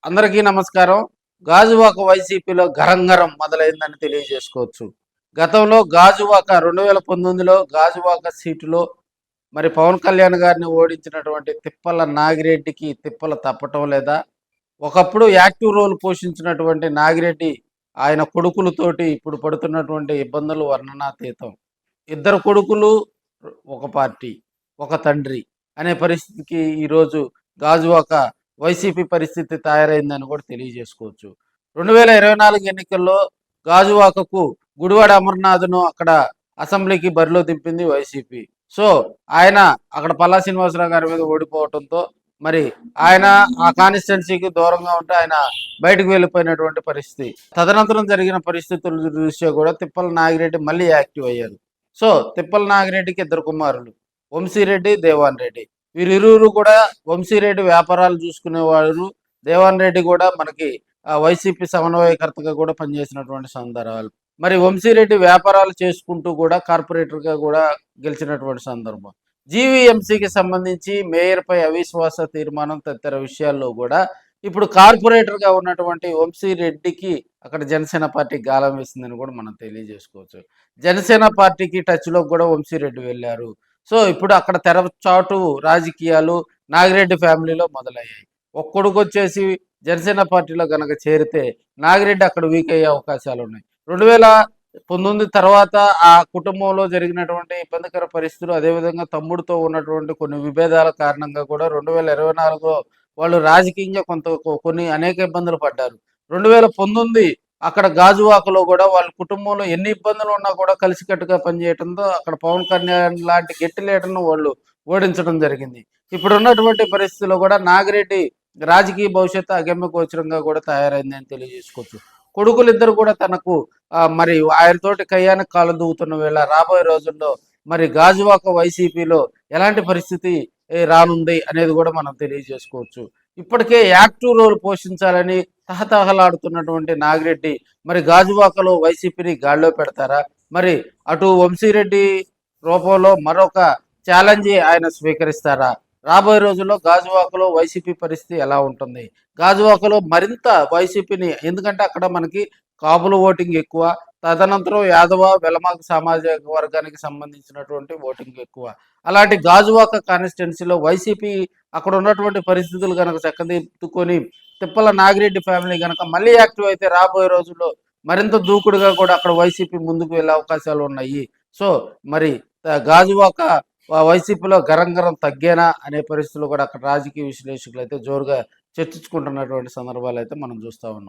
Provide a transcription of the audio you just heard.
అందరికీ నమస్కారం. గాజువాక వైసీపీలో గరంగరం మొదలైందని తెలియజేసుకోవచ్చు. గతంలో గాజువాక 2019లో గాజువాక సీటులో మరి పవన్ కళ్యాణ్ గారిని ఓడించినటువంటి తిప్పల నాగిరెడ్డికి తిప్పలు తప్పటం లేదా? ఒకప్పుడు యాక్టివ్ రోల్ పోషించినటువంటి నాగిరెడ్డి ఆయన కొడుకులతోటి ఇప్పుడు పడుతున్నటువంటి ఇబ్బందులు వర్ణనాతీతం. ఇద్దరు కొడుకులు ఒక పార్టీ, ఒక తండ్రి అనే పరిస్థితికి ఈరోజు గాజువాక వైసీపీ పరిస్థితి తయారైందని కూడా తెలియజేసుకోవచ్చు. 2024 ఎన్నికల్లో గాజువాకకు గుడివాడ అమర్నాథ్ను అక్కడ అసెంబ్లీకి బరిలో దింపింది వైసీపీ. సో ఆయన అక్కడ పల్లా శ్రీనివాసరావు గారి మీద ఓడిపోవడంతో మరి ఆయన ఆ కాన్స్టిట్యున్సీకి దూరంగా ఉంటే ఆయన బయటకు వెళ్ళిపోయినటువంటి పరిస్థితి. తదనంతరం జరిగిన పరిస్థితుల దృష్ట్యా కూడా తిప్పల నాగిరెడ్డి మళ్ళీ యాక్టివ్ అయ్యారు. సో తిప్పల నాగిరెడ్డికి ఇద్దరు కుమారులు, వంశీరెడ్డి, దేవాన్ రెడ్డి. వీరిరువురు కూడా వంశీరెడ్డి వ్యాపారాలు చూసుకునేవారు, దేవాన్ రెడ్డి కూడా మనకి వైసీపీ సమన్వయకర్తగా కూడా పనిచేసినటువంటి సందర్భాలు. మరి వంశీరెడ్డి వ్యాపారాలు చేసుకుంటూ కూడా కార్పొరేటర్గా కూడా గెలిచినటువంటి సందర్భం. జీవీఎంసీకి సంబంధించి మేయర్పై అవిశ్వాస తీర్మానం తదితర విషయాల్లో కూడా ఇప్పుడు కార్పొరేటర్గా ఉన్నటువంటి వంశీరెడ్డికి అక్కడ జనసేన పార్టీ గాలం వేసిందని కూడా మనం తెలియజేసుకోవచ్చు. జనసేన పార్టీకి టచ్లో కూడా వంశీరెడ్డి వెళ్ళారు. సో ఇప్పుడు అక్కడ తెరచాటు రాజకీయాలు నాగిరెడ్డి ఫ్యామిలీలో మొదలయ్యాయి. ఒక్కడుకు వచ్చేసి జనసేన పార్టీలో కనుక చేరితే నాగిరెడ్డి అక్కడ వీక్ అయ్యే అవకాశాలు ఉన్నాయి. 2019 తర్వాత ఆ కుటుంబంలో జరిగినటువంటి ఇబ్బందికర పరిస్థితులు, అదేవిధంగా తమ్ముడితో ఉన్నటువంటి కొన్ని విభేదాల కారణంగా కూడా 2024లో వాళ్ళు రాజకీయంగా కొన్ని అనేక ఇబ్బందులు పడ్డారు. 2019 అక్కడ గాజువాకలో కూడా వాళ్ళ కుటుంబంలో ఎన్ని ఇబ్బందులు ఉన్నా కూడా కలిసికట్టుగా పనిచేయడంతో అక్కడ పవన్ కళ్యాణ్ లాంటి గట్టి లీడర్ను వాళ్ళు ఓడించడం జరిగింది. ఇప్పుడు ఉన్నటువంటి పరిస్థితుల్లో కూడా నాగిరెడ్డి రాజకీయ భవిష్యత్తు అగమ్య గోచరంగా కూడా తయారైంది అని తెలియజేసుకోవచ్చు. కొడుకులిద్దరు కూడా తనకు మరి ఆయనతోటి కయ్యానికి కాలు దూవుతున్న వేళ రాబోయే రోజుల్లో మరి గాజువాక వైసీపీలో ఎలాంటి పరిస్థితి రానుంది అనేది కూడా మనం తెలియజేసుకోవచ్చు. ఇప్పటికే యాక్టివ్ రోల్ పోషించాలని తహతహలాడుతున్నటువంటి నాగిరెడ్డి మరి గాజువాకలో వైసీపీని గాడిలో పెడతారా? మరి అటు వంశీరెడ్డి రూపంలో మరొక ఛాలెంజ్ ఆయన స్వీకరిస్తారా? రాబోయే రోజుల్లో గాజువాకలో వైసీపీ పరిస్థితి ఎలా ఉంటుంది? గాజువాకలో మరింత వైసీపీని, ఎందుకంటే అక్కడ మనకి కాపుల ఓటింగ్ ఎక్కువ, తదనంతరం యాదవ వెలమాక సామాజిక వర్గానికి సంబంధించినటువంటి ఓటింగ్ ఎక్కువ. అలాంటి గాజువాక కాన్స్టిట్యున్సీలో వైసీపీ అక్కడ ఉన్నటువంటి పరిస్థితులు కనుక చక్కదిద్దుకొని తిప్పల నాగిరెడ్డి ఫ్యామిలీ కనుక మళ్ళీ యాక్టివ్ అయితే రాబోయే రోజుల్లో మరింత దూకుడుగా కూడా అక్కడ వైసీపీ ముందుకు వెళ్ళే అవకాశాలు ఉన్నాయి. సో మరి గాజువాక వైసీపీలో గరం తగ్గేనా అనే పరిస్థితులు కూడా అక్కడ రాజకీయ విశ్లేషకులు అయితే జోరుగా చర్చించుకుంటున్నటువంటి సందర్భాలు అయితే మనం చూస్తూ ఉన్నాం.